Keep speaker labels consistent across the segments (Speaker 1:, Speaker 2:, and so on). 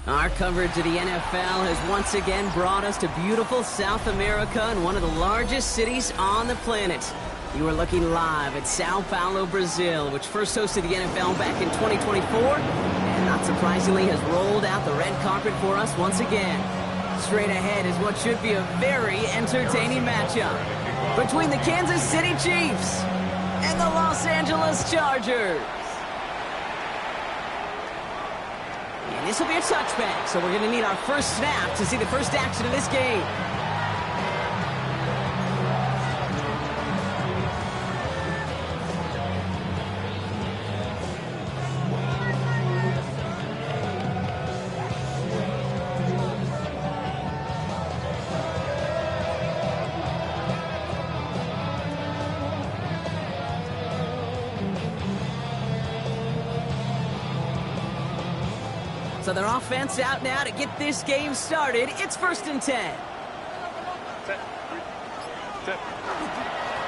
Speaker 1: Our coverage of the NFL has once again brought us to beautiful South America and one of the largest cities on the planet. You are looking live at Sao Paulo, Brazil, which first hosted the NFL back in 2024, and not surprisingly has rolled out the red carpet for us once again. Straight ahead is what should be a very entertaining matchup between the Kansas City Chiefs and the Los Angeles Chargers. And this will be a touchback, so we're going to need our first snap to see the first action of this game. So their offense out now to get this game started. It's 1st and 10.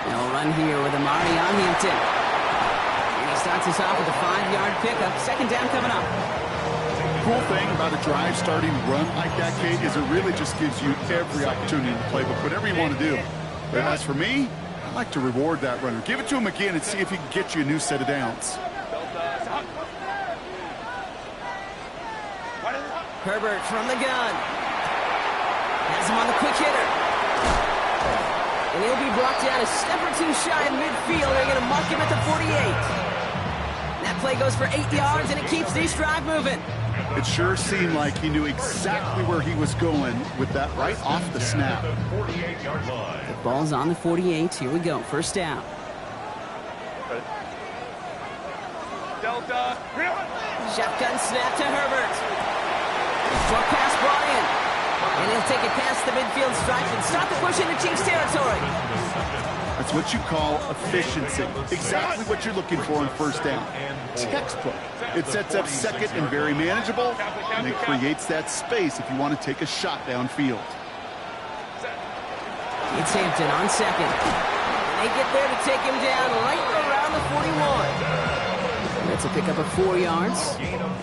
Speaker 1: They'll run here with Amari on Hampton. And he starts us off with a 5-yard pickup. Second down coming up.
Speaker 2: Cool thing about a drive starting run like that, Kate, is it really just gives you every opportunity to play with whatever you want to do. But as for me, I like to reward that runner. Give it to him again and see if he can get you a new set of downs.
Speaker 1: Herbert from the gun. Has him on the quick hitter. And he'll be brought down a step or two shy in midfield. They're going to mark him at the 48. That play goes for 8 yards, and it keeps this drive moving.
Speaker 2: It sure seemed like he knew exactly where he was going with that right off the snap.
Speaker 1: The ball's on the 48. Here we go. First down.
Speaker 3: Delta.
Speaker 1: Shotgun snap to Herbert. Short pass brought in. And he'll take it past the midfield stripe and start the push into Chiefs territory.
Speaker 2: That's what you call efficiency. Exactly what you're looking for on first down. Textbook. It sets up second and very manageable, and it creates that space if you want to take a shot downfield.
Speaker 1: It's Hampton on second. They get there to take him down right around the 41. That's a pickup of 4 yards,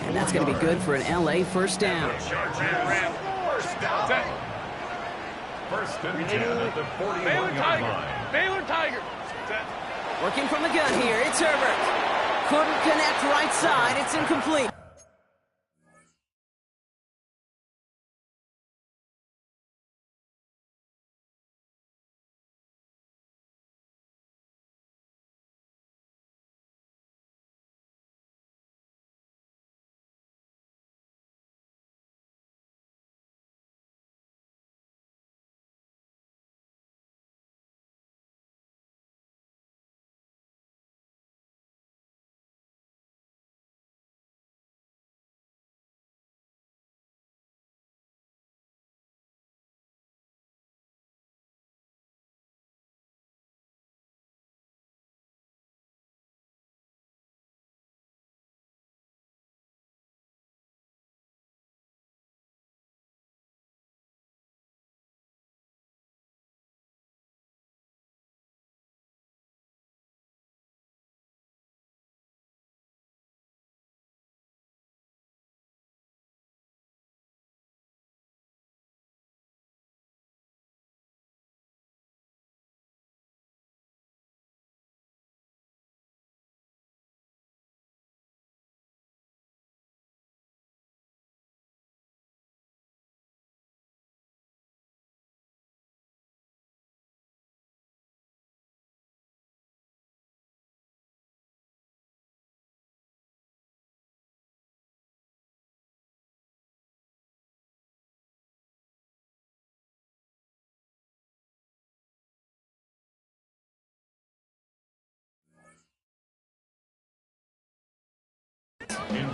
Speaker 1: and that's going to be good for an LA first down.
Speaker 4: First and 10 at the 41-yard line.
Speaker 3: Baylor Tiger.
Speaker 1: Working from the gun here, it's Herbert. Couldn't connect right side, it's incomplete.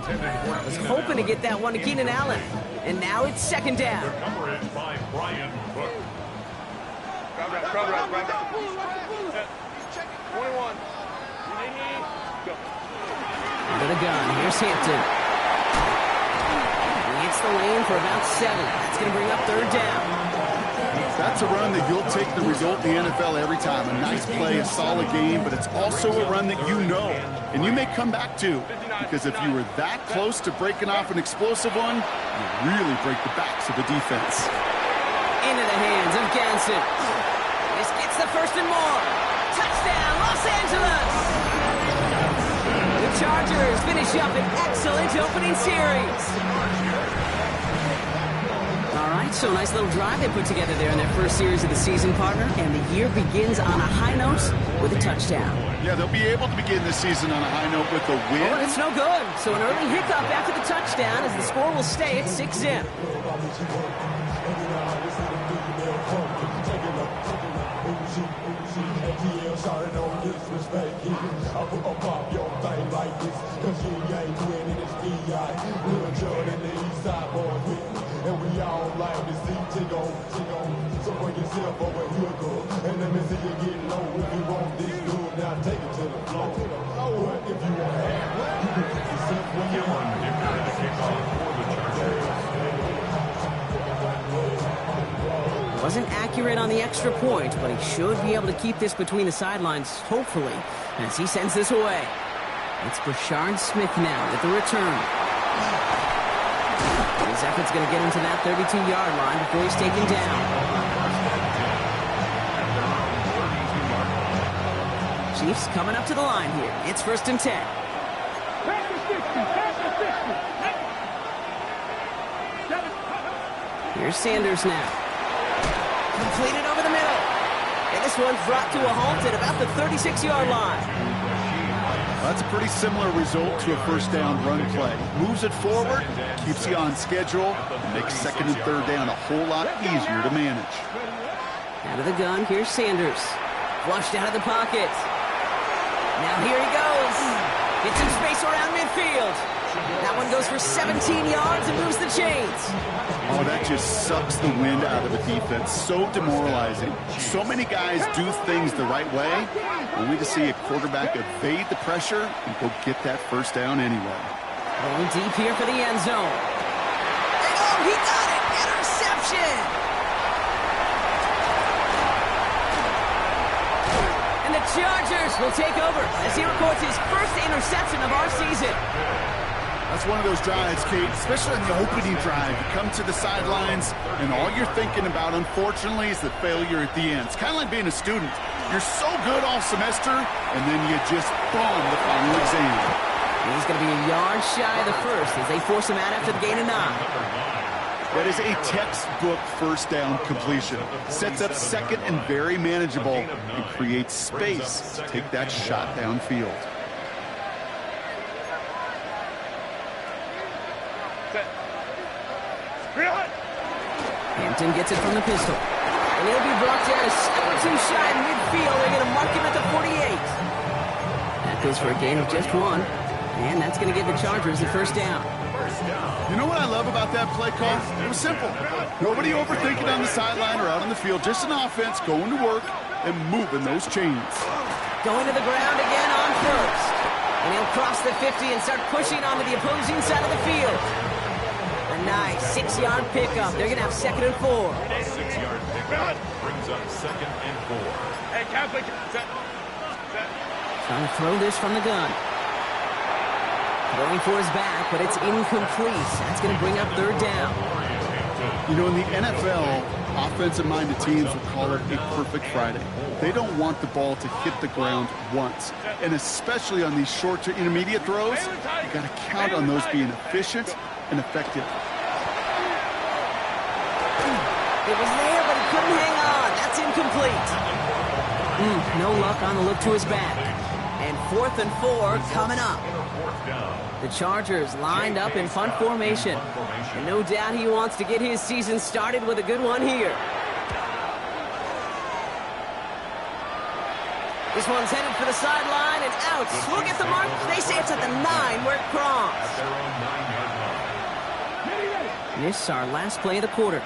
Speaker 1: I was hoping to get that one to Keenan Allen. And now it's second down.
Speaker 4: Number is by Brian Cook.
Speaker 1: Under the gun, here's Hampton. He hits the lane for about 7. That's going to bring up 3rd down.
Speaker 2: That's a run that you'll take the result in the NFL every time. A nice play, a solid game, but it's also a run that you know, and you may come back to, because if you were that close to breaking off an explosive one, you really break the backs of the defense.
Speaker 1: Into the hands of Ganson. This gets the first and more. Touchdown, Los Angeles! The Chargers finish up an excellent opening series. All right, so a nice little drive they put together there in their first series of the season, partner, and the year begins on a high note with a touchdown.
Speaker 2: Yeah, they'll be able to begin this season on a high note with a win.
Speaker 1: Oh, it's no good. So an early hiccup after the touchdown as the score will stay at 6-zip.
Speaker 3: And we all like to see Tigo. So bring yourself over here, girl. And let me see you get low. If you want this good, now take it to the floor. But if you want to have, you can put yourself where you want.
Speaker 4: During the kickoff for the Chargers.
Speaker 1: Wasn't accurate on the extra point, but he should be able to keep this between the sidelines, hopefully, as he sends this away. It's Brashard Smith now with the return. His effort's going to get him to that 32-yard line before he's taken down. Chiefs coming up to the line here. It's 1st and 10. Here's Sanders now. Completed over the middle. And this one's brought to a halt at about the 36-yard line.
Speaker 2: That's a pretty similar result to a first down run play. Moves it forward, keeps you on schedule, and makes 2nd and 3rd down a whole lot easier to manage.
Speaker 1: Out of the gun, here's Sanders. Flushed out of the pocket. Now here he goes. Gets some space around midfield. That one goes for 17 yards and moves the chains.
Speaker 2: Oh, that just sucks the wind out of a defense. So demoralizing. So many guys do things the right way, only to see a quarterback evade the pressure and go get that first down anyway.
Speaker 1: Going deep here for the end zone. Oh, he got it! Interception! And the Chargers will take over as he records his first interception of our season.
Speaker 2: That's one of those drives, Kate, especially on the opening drive. You come to the sidelines, and all you're thinking about, unfortunately, is the failure at the end. It's kind of like being a student. You're so good all semester, and then you just bomb the final exam.
Speaker 1: He's going to be a yard shy of the first as they force him out after the gain of 9.
Speaker 2: That is a textbook first down completion. Sets up 2nd and very manageable and creates space to take that shot downfield.
Speaker 1: Hampton gets it from the pistol. And he'll be brought down a step or two shy in midfield. They're going to mark him at the 48. That goes for a gain of just 1. And that's going to give the Chargers the first down.
Speaker 2: You know what I love about that play call? It was simple. Nobody overthinking on the sideline or out on the field. Just an offense going to work and moving those chains.
Speaker 1: Going to the ground again on first. And he'll cross the 50 and start pushing onto the opposing side of the field. A nice 6-yard pickup. They're going to have 2nd and 4.
Speaker 4: 6-yard pickup brings up 2nd and 4.
Speaker 5: Hey, Catholic, set.
Speaker 1: Trying to throw this from the gun. Throwing for his back, but it's incomplete. That's going to bring up 3rd down.
Speaker 2: You know, in the NFL, offensive-minded teams will call it a perfect Friday. They don't want the ball to hit the ground once. And especially on these short to intermediate throws, you got to count on those being efficient and effective.
Speaker 1: It was there, but he couldn't hang on. That's incomplete. No luck on the look to his back. And 4th and 4 coming up. The Chargers lined up in punt formation. And no doubt he wants to get his season started with a good one here. This one's headed for the sideline and out. Look at the mark. They say it's at the 9 where it crossed. This is our last play of the quarter.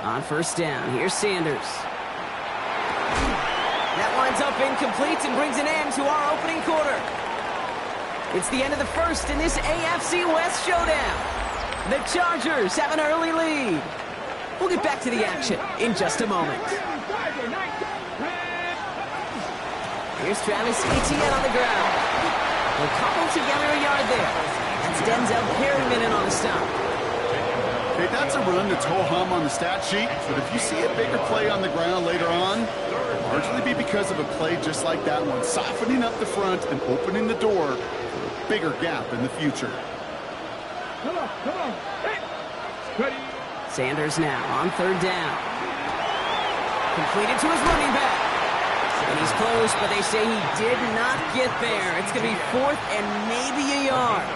Speaker 1: On first down, here's Sanders. That winds up incomplete and brings an end to our opening quarter. It's the end of the first in this AFC West showdown. The Chargers have an early lead. We'll get back to the action in just a moment. Here's Travis Etienne on the ground. We'll cobble together a yard there. That's Denzel Perryman in on the stop.
Speaker 2: Okay, that's a run that's ho-hum on the stat sheet, but if you see a bigger play on the ground later on, it'll largely be because of a play just like that one, softening up the front and opening the door for a bigger gap in the future.
Speaker 5: Come on. Hey. Ready.
Speaker 1: Sanders now on third down. Completed to his running back. And he's close, but they say he did not get there. It's going to be 4th and maybe a yard.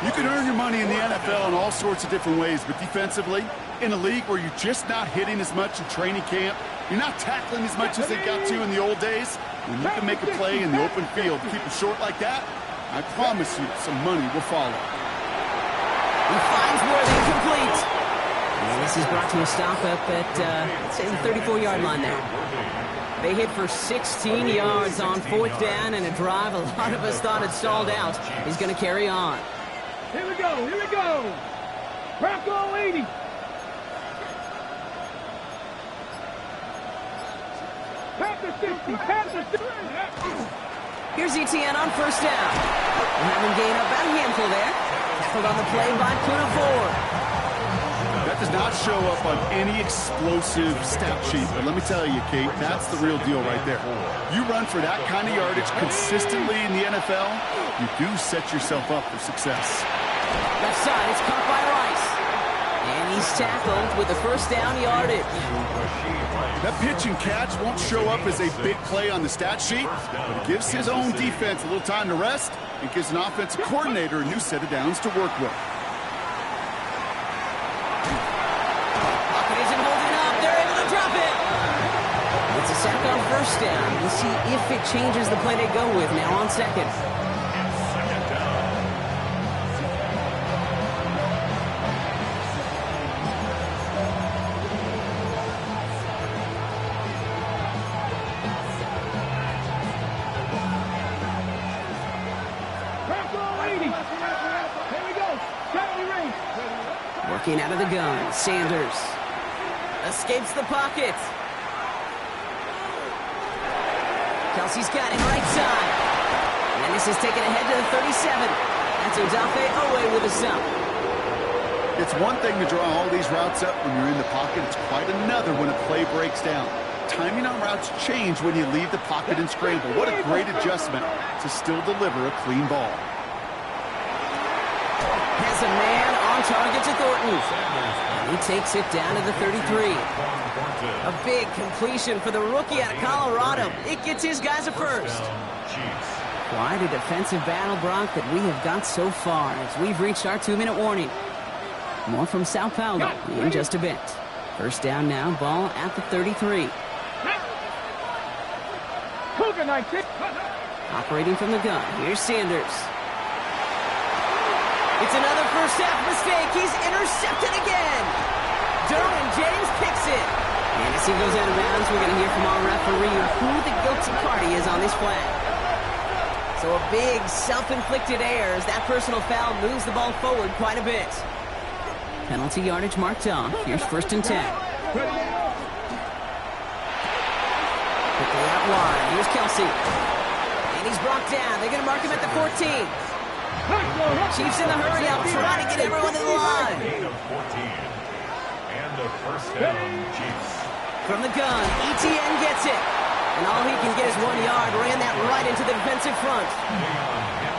Speaker 2: You can earn your money in the NFL in all sorts of different ways, but defensively, in a league where you're just not hitting as much in training camp, you're not tackling as much as they got to in the old days, when you can make a play in the open field, keep it short like that, I promise you some money will follow.
Speaker 1: He finds Worthy complete. And this is brought to a stop up at, let's say, the 34-yard line there. They hit for 16 yards on 4th down, and a drive a lot of us thought had stalled out is going to carry on.
Speaker 5: Here we go. Bronco 80. Panther 60.
Speaker 1: Here's Etienne on first down. We'll have him gain about a handful there. Tackled on the play by Puna Ford.
Speaker 2: That does not show up on any explosive stat sheet, but let me tell you, Kate, that's the real deal right there. You run for that kind of yardage consistently in the NFL, you do set yourself up for success.
Speaker 1: Left side, it's caught by Rice. And he's tackled with the first down yardage.
Speaker 2: That pitch and catch won't show up as a big play on the stat sheet, but it gives his own defense a little time to rest and gives an offensive coordinator a new set of downs to work with.
Speaker 1: Pocket isn't holding up. They're able to drop it. It's a sack on first down. We'll see if it changes the play they go with now on second. Working out of the gun, Sanders escapes the pocket. Kelsey's got him right side. And this is taken ahead to the 37. That's Odafe Owe with a stop.
Speaker 2: It's one thing to draw all these routes up when you're in the pocket. It's quite another when a play breaks down. Timing on routes change when you leave the pocket and scramble. What a great adjustment to still deliver a clean ball.
Speaker 1: Has a man on target to Thornton. And he takes it down to the 33. A big completion for the rookie out of Colorado. It gets his guys a first. Quite a defensive battle, Brock, that we have got so far as we've reached our 2-minute warning. More from Sao Paulo in just a bit. First down now, ball at the 33. Operating from the gun, here's Sanders. It's another first half mistake. He's intercepted again. Derwin James picks it. And as he goes out of bounds, we're going to hear from our referee who the guilty party is on this flag. So a big self-inflicted error as that personal foul moves the ball forward quite a bit. Penalty yardage marked off. Here's 1st and 10. Quickly out wide. Here's Kelsey. And he's brought down. They're going to mark him at the 14. Chiefs in the hurry up, trying to get everyone to the line.
Speaker 4: And the first down, Chiefs.
Speaker 1: From the gun, Etienne gets it. And all he can get is 1 yard. Ran that right into the defensive front.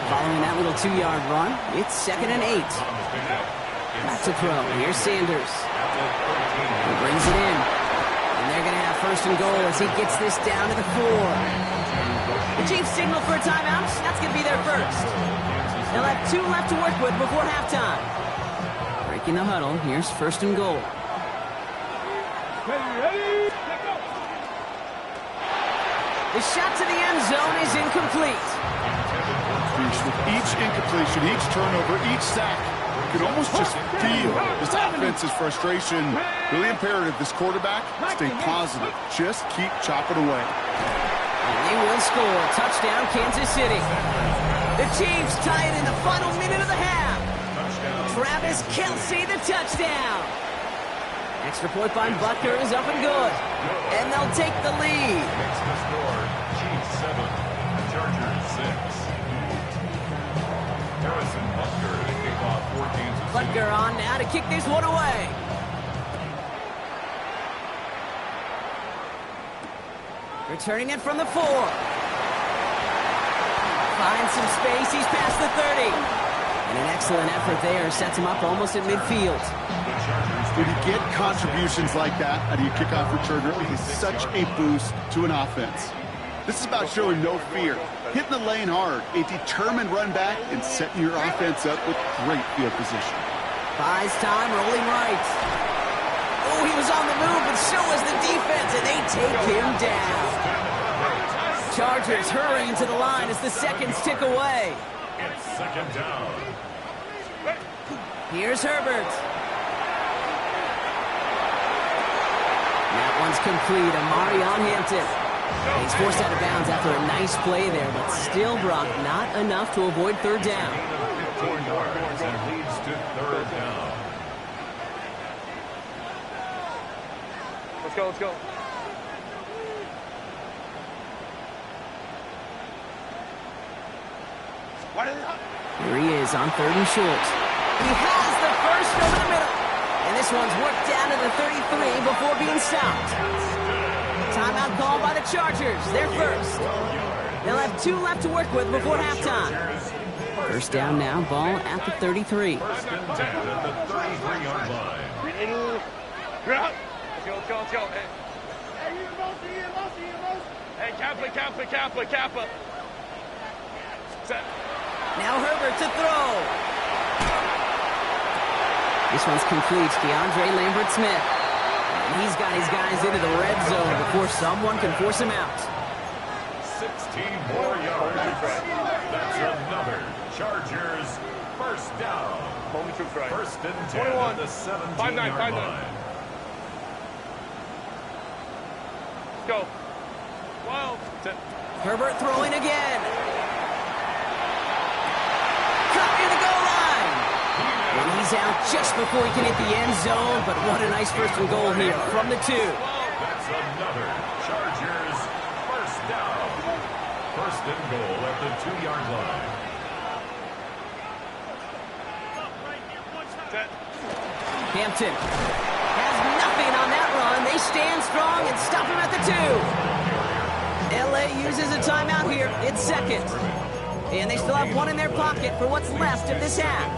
Speaker 1: Following that little 2-yard run, it's 2nd and 8. Back to throw. Here's Sanders. He brings it in. And they're going to have 1st and goal as he gets this down to the 4. The Chiefs signal for a timeout. That's going to be their first. They'll have 2 left to work with before halftime. Breaking the huddle. Here's 1st and goal. The shot to the end zone is incomplete.
Speaker 2: With each incompletion, each turnover, each sack, You can almost just feel this offense's frustration. Really imperative this quarterback stay positive. Just keep chopping away.
Speaker 1: And they will score. Touchdown, Kansas City. The Chiefs tie it in the final minute of the half. Travis Kelce, the touchdown. Extra point by Butker is up and good. And they'll take the lead.
Speaker 4: Makes the score. Chiefs 7, Chargers 6. Harrison Butker to kick off 14.
Speaker 1: Butker on now to kick this one away. Returning it from the 4. Finds some space. He's past the 30. And an excellent effort there. Sets him up almost at midfield.
Speaker 2: When you get contributions like that out of your kickoff returner, it is such a boost to an offense. This is about showing no fear, hitting the lane hard, a determined run back, and setting your offense up with great field position.
Speaker 1: Buys time, rolling right. Oh, he was on the move, but so was the defense, and they take him down. Chargers hurrying to the line as the seconds tick away.
Speaker 4: It's second down.
Speaker 1: Here's Herbert. That one's complete. Amari on Hampton. He's forced out of bounds after a nice play there, but still, Brock, not enough to avoid third down.
Speaker 4: 15 yards and leads to third down.
Speaker 5: Let's go, let's go.
Speaker 1: Here he is on third and short. He has the first over the middle. And this one's worked down to the 33 before being stopped. Timeout call by the Chargers. They're first. They'll have 2 left to work with before halftime. First down now, ball at the 33.
Speaker 4: First and 10 at the 33-yard line.
Speaker 5: Let's go, let's go. Hey, Kappa. Set.
Speaker 1: Now Herbert to throw. This one's complete. DeAndre Lambert-Smith. And he's got his guys into the red zone before someone can force him out.
Speaker 4: 16 more yards. That's another Chargers first down. First and 10 at the 17-yard line.
Speaker 5: Let's go. 12.
Speaker 1: Herbert throwing again. Cut near the goal line. And he's out just before he can hit the end zone, but what a nice first and goal here from the 2.
Speaker 4: That's another Chargers first down. First and goal at the 2-yard line.
Speaker 1: Hampton has nothing on that run. They stand strong and stop him at the 2. LA uses a timeout here. It's second. And they still have one in their pocket for what's left of this half.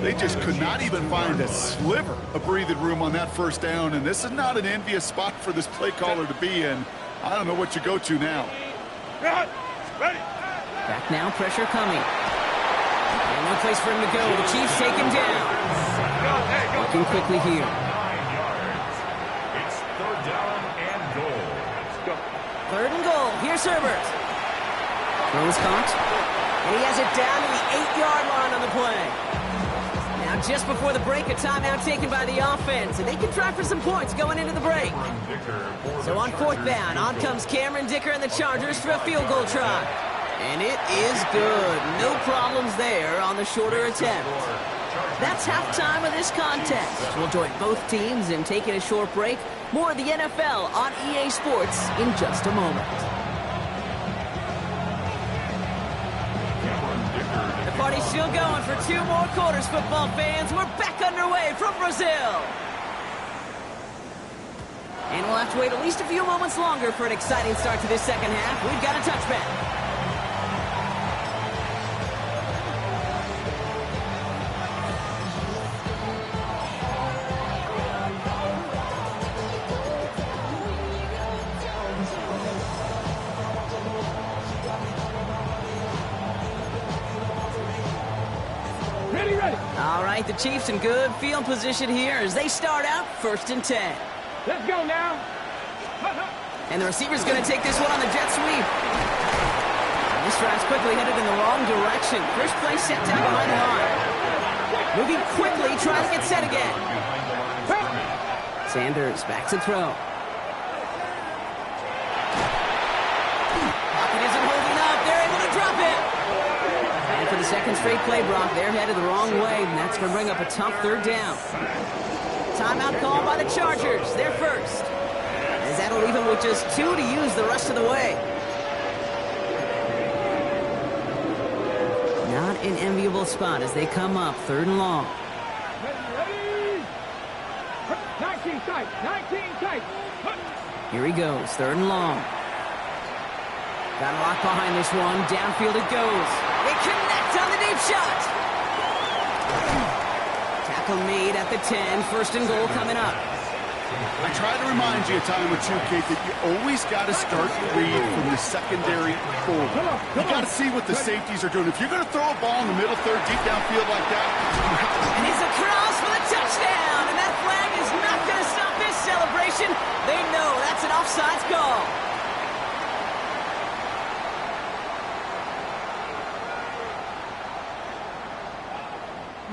Speaker 2: They just could not even find a sliver of breathing room on that first down, and this is not an envious spot for this play caller to be in. I don't know what you go to now.
Speaker 5: Ready.
Speaker 1: Back now, pressure coming. And no place for him to go. The Chiefs take him down. Looking quickly here.
Speaker 4: 9 yards. It's third down and goal.
Speaker 1: Third and goal. Here's Herbert. Throws caught. And he has it down to the 8-yard line on the play. Now, just before the break, a timeout taken by the offense. And they can try for some points going into the break. So on fourth down, on comes Cameron Dicker and the Chargers for a field goal try. And it is good. No problems there on the shorter attempt. That's halftime of this contest. We'll join both teams in taking a short break. More of the NFL on EA Sports in just a moment. The party's still going for 2 more quarters, football fans. We're back underway from Brazil. And we'll have to wait at least a few moments longer for an exciting start to this second half. We've got a touchback. All right, the Chiefs in good field position here as they start out first and 10.
Speaker 5: Let's go now.
Speaker 1: And the receiver's going to take this one on the jet sweep. This drive's quickly headed in the wrong direction. First play set down behind the line. Moving quickly, trying to get set again. Sanders back to throw. Pocket isn't holding up. They're able to drop it. And for the second straight play, Brock, they're headed the wrong way, and that's going to bring up a tough third down. Timeout called by the Chargers. They're first. As that'll leave them with just 2 to use the rest of the way. Not an enviable spot as they come up, 3rd and long.
Speaker 5: Ready? 19 tight, 19 tight.
Speaker 1: Here he goes, 3rd and long. Got a lock behind this one. Downfield it goes. They connect on the deep shot. Tackle made at the 10. 1st and goal coming up.
Speaker 2: I try to remind you a time or two, Kate, that you always got to start your read from the secondary forward. You got to see what the safeties are doing. If you're going to throw a ball in the middle third, deep downfield like that,
Speaker 1: And he's across for the touchdown. And that flag is not going to stop this celebration. They know that's an offsides call.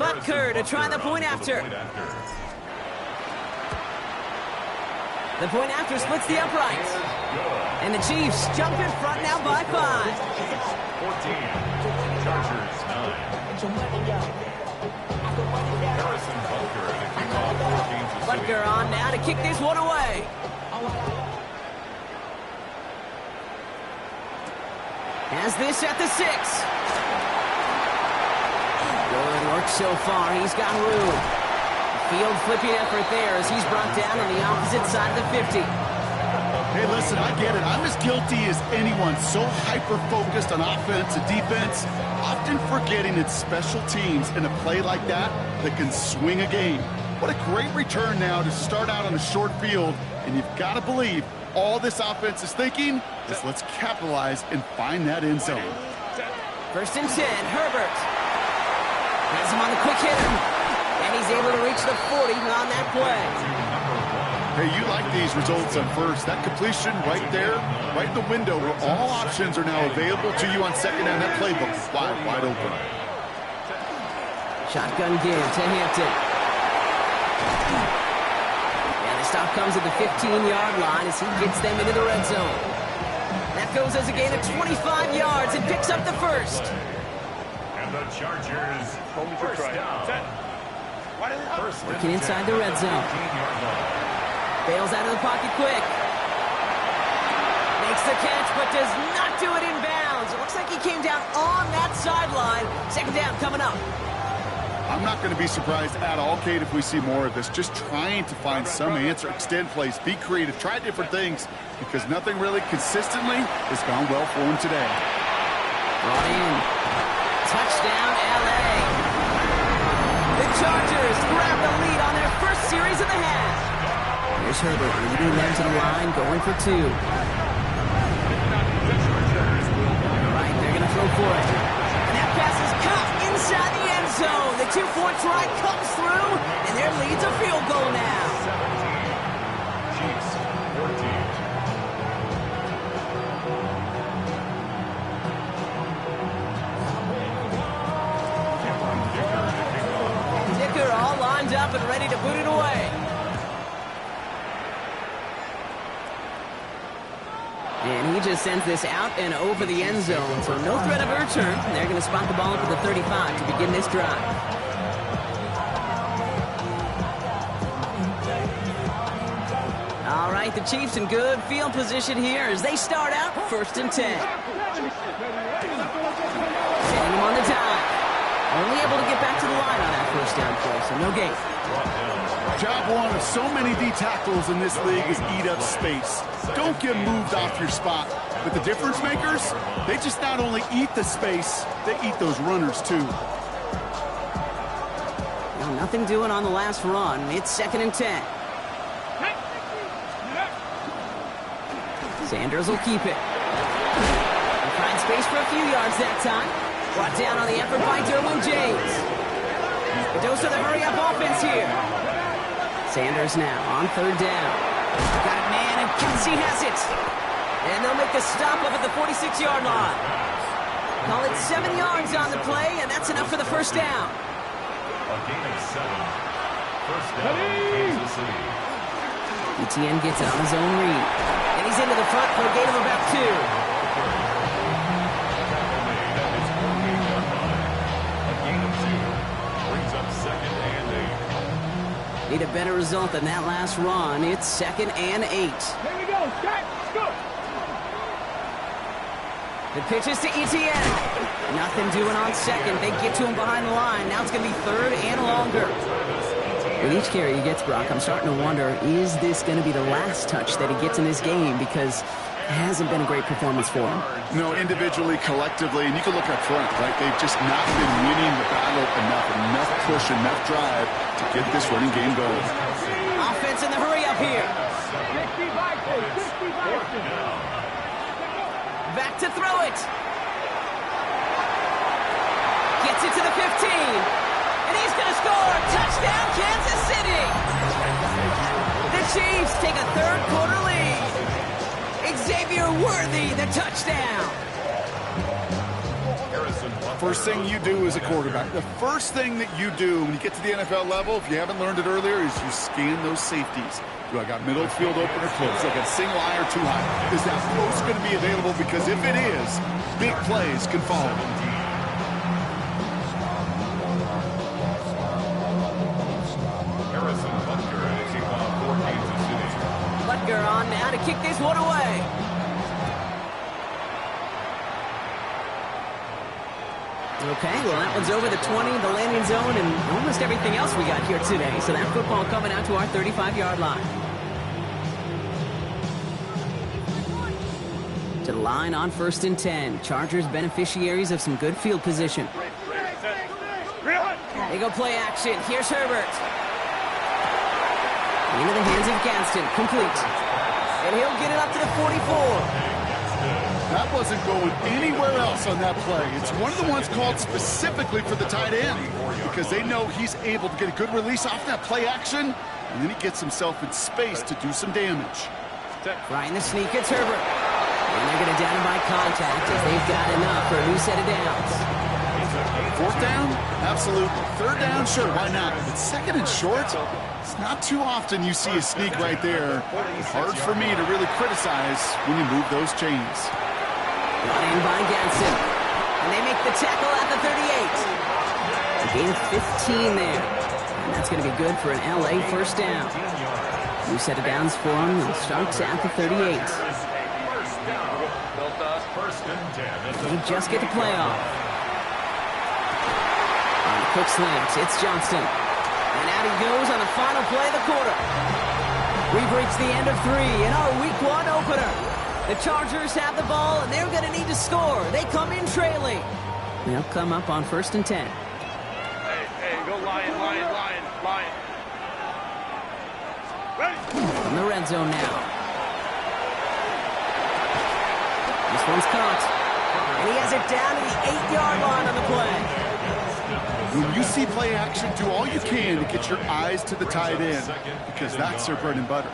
Speaker 1: Butker to try the point after. The point after splits the uprights. And the Chiefs jump in front now by 5.
Speaker 4: 14. Chargers 9. Harrison Butker to kick off for Kansas City.
Speaker 1: Butker on now to kick this one away. Has this at the 6. Good work so far. He's got room. Field flipping effort there as he's brought down on the opposite side of the 50.
Speaker 2: hey, listen, I get it. I'm as guilty as anyone. So hyper-focused on offense and defense, often forgetting it's special teams in a play like that can swing a game. What a great return now to start out on a short field, and you've got to believe all this offense is thinking is let's capitalize and find that end zone.
Speaker 1: 1st and 10, Herbert. Has him on the quick hitter. And he's able to reach the 40 on that play.
Speaker 2: Hey, you like these results on first. That completion right there, right in the window where all options are now available to you on second down. That playbook is wide open.
Speaker 1: Shotgun give to Hampton. And the stop comes at the 15-yard line as he gets them into the red zone. That goes as a gain of 25 yards and picks up the 1st.
Speaker 4: And the Chargers first down.
Speaker 1: Working inside the red zone. Bails out of the pocket quick. Makes the catch, but does not do it in bounds. It looks like he came down on that sideline. 2nd down coming up.
Speaker 2: I'm not going to be surprised at all, Kate, if we see more of this. Just trying to find some answer, extend plays, be creative, try different things, because nothing really consistently has gone well for him today.
Speaker 1: Brought in. Touchdown, L.A. The Chargers grab the lead on their first series of the half. Here's Herbert leading them to the line, going for 2. Right, they're going to throw for it. And that pass is caught inside the end zone. The 2-point try comes through, and their lead's a field goal now.
Speaker 4: 17. Chiefs 14.
Speaker 1: All lined up and ready to boot it away. And he just sends this out and over the end zone, so no threat of a return. They're going to spot the ball up at the 35 to begin this drive. All right, the Chiefs in good field position here as they start out 1st and 10. Setting him on the dive. Only able to get back to the line on that 1st down play, so no gain.
Speaker 2: Job one of so many D tackles in this league is eat up space. Don't get moved off your spot. But the difference makers, they just not only eat the space, they eat those runners too.
Speaker 1: Well, nothing doing on the last run. It's 2nd and 10. Sanders will keep it. He'll find space for a few yards that time. Brought down on the effort by Derwin James. A dose of the hurry-up offense here. Sanders now on 3rd down. Got it, man, and Kelsey has it. And they'll make the stop up at the 46-yard line. Call it 7 yards on the play, and that's enough for the 1st down.
Speaker 4: A gain of 7. First down, Kansas City.
Speaker 1: Etienne gets it on his own read. And he's into the front for a gain of about 2.
Speaker 4: Tackle made at his 48-yard line. A gain of 2. Brings up 2nd and 8.
Speaker 1: Need a better result than that last run. It's 2nd and 8.
Speaker 5: Here we go. Start. Go.
Speaker 1: The pitch is to Etienne. Nothing doing on 2nd. They get to him behind the line. Now it's going to be 3rd and longer. With each carry he gets, Brock, I'm starting to wonder, is this going to be the last touch that he gets in this game? Because it hasn't been a great performance for him.
Speaker 2: No, individually, collectively, and you can look up front, right? They've just not been winning the battle enough push, enough drive to get this running game going.
Speaker 1: Offense in the hurry up here.
Speaker 5: 60
Speaker 1: Back to throw it. Gets it to the 15. And he's going to score. Touchdown, Kansas City. The Chiefs take a third-quarter lead. Xavier Worthy, the touchdown.
Speaker 2: First thing you do as a quarterback, the first thing that you do when you get to the NFL level, if you haven't learned it earlier, is you scan those safeties. Do I got middle field open or close? Do I got single eye or too high? Is that post going to be available? Because if it is, big plays can follow.
Speaker 1: Butker on now to kick this one away. Okay, well, that one's over the 20, the landing zone, and almost everything else we got here today. So that football coming out to our 35-yard line. To the line on 1st and 10. Chargers beneficiaries of some good field position. They go play action. Here's Herbert. Into the hands of Gaston. Complete. And he'll get it up to the 44.
Speaker 2: That wasn't going anywhere else on that play. It's one of the ones called specifically for the tight end because they know he's able to get a good release off that play action, and then he gets himself in space to do some damage.
Speaker 1: Right in the sneak, it's Herbert. And they're going to down him by contact as they've got enough for a new set of downs.
Speaker 2: 4th down? Absolutely. 3rd down? Sure, why not? But 2nd and short? It's not too often you see a sneak right there. Hard for me to really criticize when you move those chains.
Speaker 1: Brought in by Ganson. And they make the tackle at the 38. A gain of 15 there. And that's going to be good for an LA first down. New set of downs for him. It starts at the 38. They just get the playoff. On the quick slant, it's Johnston. And out he goes on the final play of the quarter. We've reached the end of 3 in our Week 1 opener. The Chargers have the ball, and they're going to need to score. They come in trailing. They'll come up on 1st and 10.
Speaker 6: Hey, go Lion.
Speaker 1: From the red zone now. This one's caught. And he has it down to the 8-yard line on the play.
Speaker 2: When you see play action, do all you can to get your eyes to the tight end because that's their bread and butter.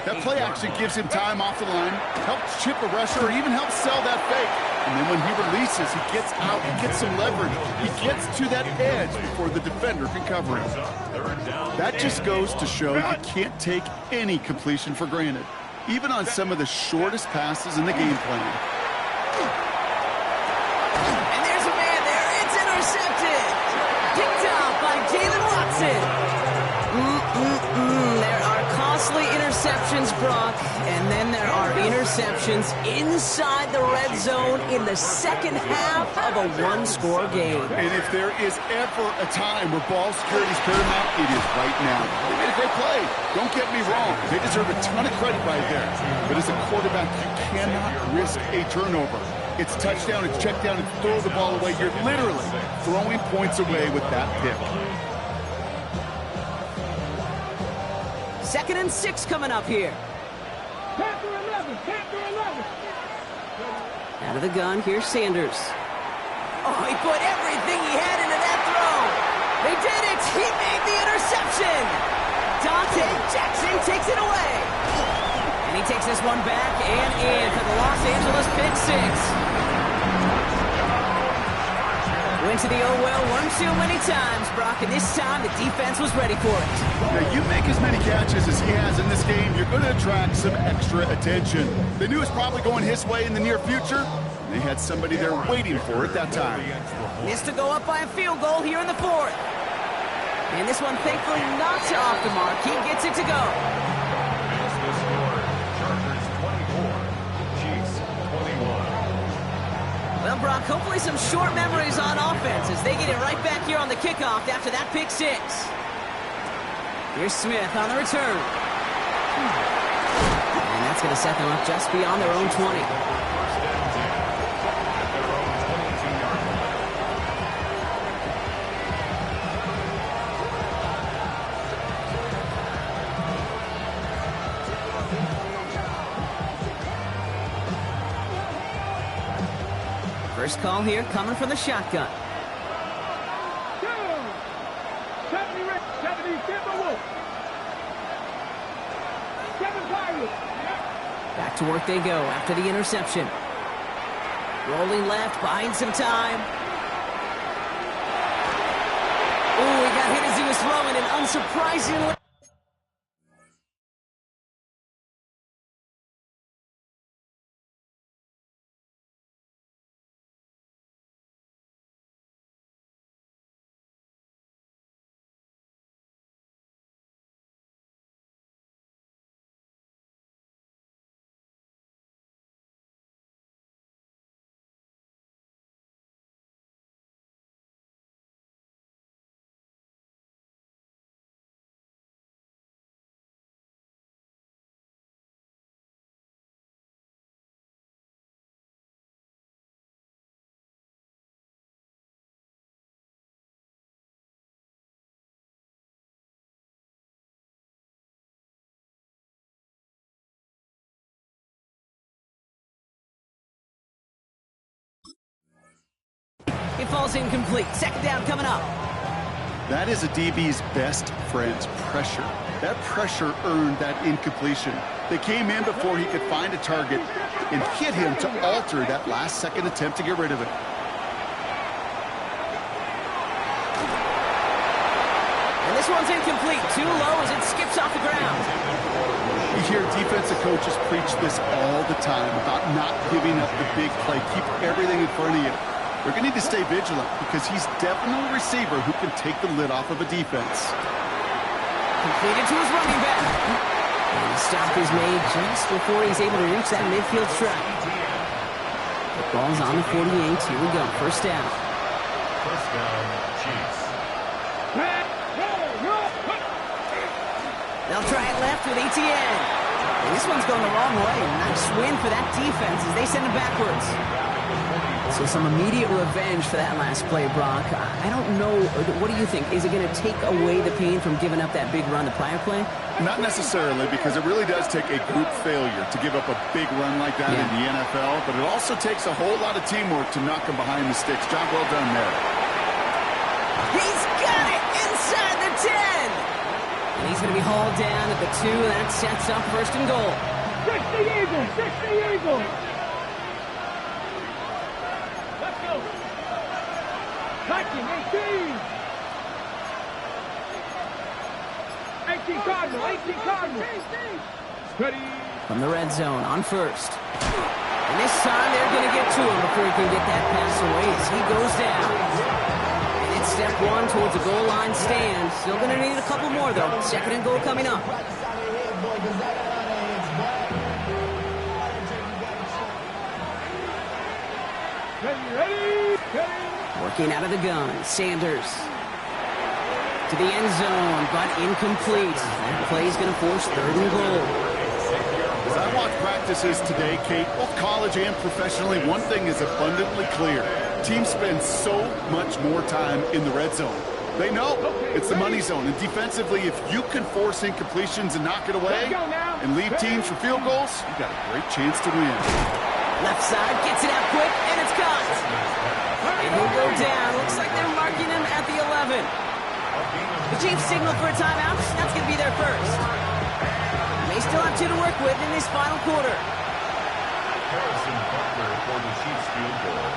Speaker 2: That play action gives him time off the line, helps chip a rusher, or even helps sell that fake. And then when he releases, he gets out, he gets some leverage. He gets to that edge before the defender can cover him. That just goes to show you can't take any completion for granted, even on some of the shortest passes in the game plan.
Speaker 1: And there's a man there. It's intercepted. Picked up by Jalen Watson. There are costly interceptions, Brock, and then there are interceptions inside the red zone in the second half of a one-score game.
Speaker 2: And if there is ever a time where ball security is paramount, it is right now. They made a great play. Don't get me wrong. They deserve a ton of credit right there. But as a quarterback, you cannot risk a turnover. It's touchdown, it's check down, it's throw the ball away. You're literally throwing points away with that pick.
Speaker 1: 2nd and 6 coming up here.
Speaker 5: Panther 11.
Speaker 1: Out of the gun, here's Sanders. Oh, he put everything he had into that throw. They did it. He made the interception. Dante Jackson takes it away. And he takes this one back and in for the Los Angeles pick 6. Went to the oh well one too many times, Brock, and this time the defense was ready for it.
Speaker 2: Now, you make as many catches as he has in this game, you're going to attract some extra attention. They knew it was probably going his way in the near future. They had somebody there waiting for it that time.
Speaker 1: Missed to go up by a field goal here in the fourth. And this one thankfully not off the mark. He gets it to go.
Speaker 4: As the score, Chargers 24, Chiefs 21.
Speaker 1: Well, Brock, hopefully some short memories on offense as they get it right back here on the kickoff after that pick six. Here's Smith on the return. And that's going to set them up just beyond their own 20.
Speaker 4: First and 10 at their own 22-yard line.
Speaker 1: First call here coming from the shotgun.
Speaker 5: 70, Timberwolf. 7 Pirates.
Speaker 1: Back to work they go after the interception. Rolling left, buying some time. Ooh, he got hit as he was throwing, and unsurprisingly... It falls incomplete. Second down coming up.
Speaker 2: That is a DB's best friend's pressure. That pressure earned that incompletion. They came in before he could find a target and hit him to alter that last-second attempt to get rid of it.
Speaker 1: And this one's incomplete. Too low as it skips off the ground.
Speaker 2: You hear defensive coaches preach this all the time about not giving up the big play. Keep everything in front of you. They're going to need to stay vigilant because he's definitely a receiver who can take the lid off of a defense.
Speaker 1: Completed to his running back. And the stop is made just before he's able to reach that midfield strike. The ball's on the 48. Here we go. First down.
Speaker 4: First down, Chiefs.
Speaker 1: They'll try it left with Etienne. And this one's going the wrong way. Nice win for that defense as they send it backwards. So some immediate revenge for that last play, Brock. I don't know. What do you think? Is it going to take away the pain from giving up that big run the prior play?
Speaker 2: Not necessarily, because it really does take a group failure to give up a big run like that in the NFL, but it also takes a whole lot of teamwork to knock him behind the sticks. Job well done there.
Speaker 1: He's got it inside the 10. And he's going to be hauled down at the 2. That sets up first and goal.
Speaker 5: 60 Eagles, 60 Eagles. Let's go. Touching 18. 18 Cardinal, 18 Cardinal. Steady.
Speaker 1: From the red zone on first. And this time they're going to get to him before he can get that pass away as he goes down. And it's step one towards a goal line stand. Still going to need a couple more, though. Second and goal coming up.
Speaker 5: Ready.
Speaker 1: Working out of the gun, Sanders. To the end zone, but incomplete. That play is going to force third and goal.
Speaker 2: As I watch practices today, Kate, both college and professionally, one thing is abundantly clear. Teams spend so much more time in the red zone. They know it's the money zone. And defensively, if you can force incompletions and knock it away and leave teams for field goals, you got a great chance to win.
Speaker 1: Left side, gets it out quick, and it's caught. And he'll go down. Looks like they're marking him at the 11. The Chiefs signal for a timeout. That's going to be their first. They still have 2 to work with in this final quarter.
Speaker 4: Harrison Butler for the Chiefs field goal.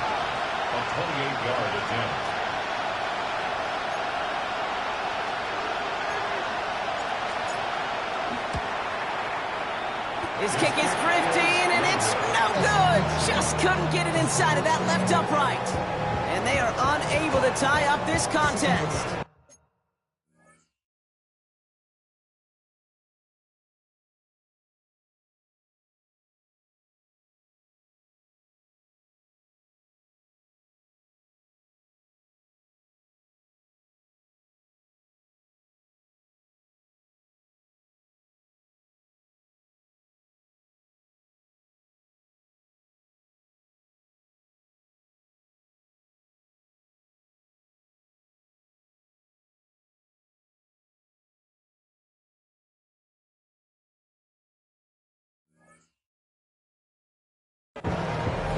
Speaker 4: A 28-yard attempt.
Speaker 1: His kick is drifting, and it's no good. Just couldn't get it inside of that left upright. And they are unable to tie up this contest.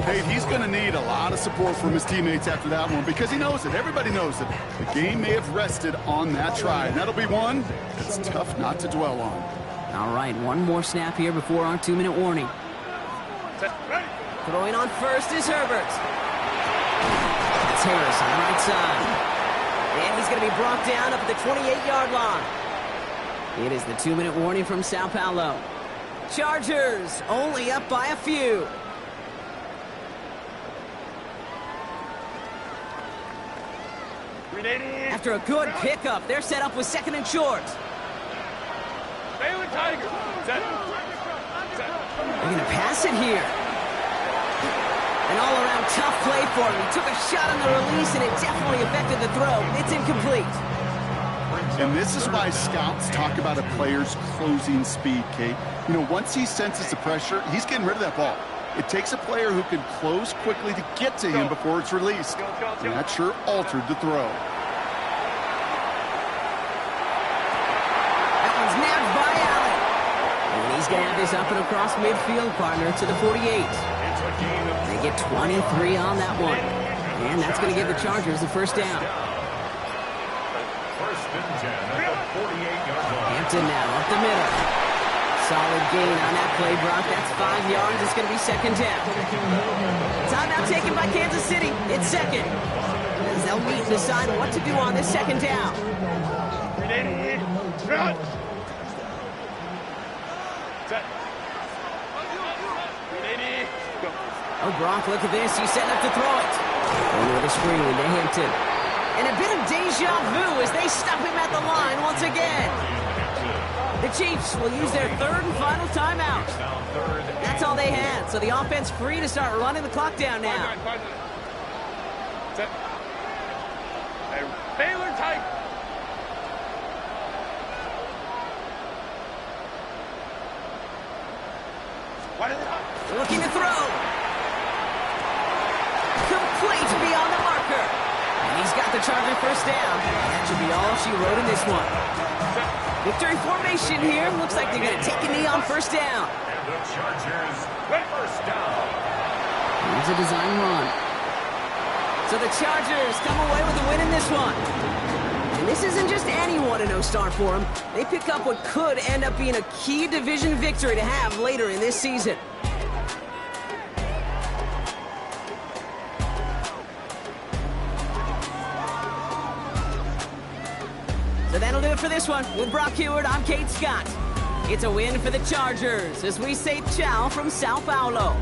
Speaker 2: Hey, he's going to need a lot of support from his teammates after that one because he knows it. Everybody knows it. The game may have rested on that try, and that'll be one that's tough not to dwell on.
Speaker 1: All right, one more snap here before our 2-minute warning. Throwing on first is Herbert. That's Harris on the right side. And he's going to be brought down up at the 28-yard line. It is the 2-minute warning from Sao Paulo. Chargers only up by a few. After a good pickup, they're set up with 2nd and short.
Speaker 6: Baylor Tiger. Set.
Speaker 1: They're going to pass it here. An all-around tough play for him. He took a shot on the release, and it definitely affected the throw. It's incomplete.
Speaker 2: And this is why scouts talk about a player's closing speed, Kate. You know, once he senses the pressure, he's getting rid of that ball. It takes a player who can close quickly to get to him before it's released. And that sure altered the throw.
Speaker 1: That one's nabbed by Allen. And he's going to have this up and across midfield, partner, to the 48. They get 23 on that one. And that's going to give the Chargers the first down.
Speaker 4: First and 10 at the 48-yard line.
Speaker 1: Hampton now up the middle. Solid gain on that play, Brock. That's 5 yards. It's going to be 2nd down. Timeout taken by Kansas City. It's 2nd. As they'll meet and decide what to do on this 2nd down. Oh, Brock, look at this. He's setting up to throw it. Over the screen to Hampton. And a bit of deja vu as they stop him at the line once again. The Chiefs will use their 3rd and final timeout. That's all they had, so the offense free to start running the clock down now.
Speaker 6: Set. Baylor Tiger.
Speaker 1: Looking to throw. Complete beyond the marker. And he's got the Charger first down. That should be all she wrote in this one. Victory formation here. Looks like they're going to take a knee on 1st down.
Speaker 4: And the Chargers, first down.
Speaker 1: Here's a design run. So the Chargers come away with a win in this one. And this isn't just any 1-0 start for them. They pick up what could end up being a key division victory to have later in this season. So that'll do it for this one. With Brock Heward, I'm Kate Scott. It's a win for the Chargers as we say ciao from Sao Paulo.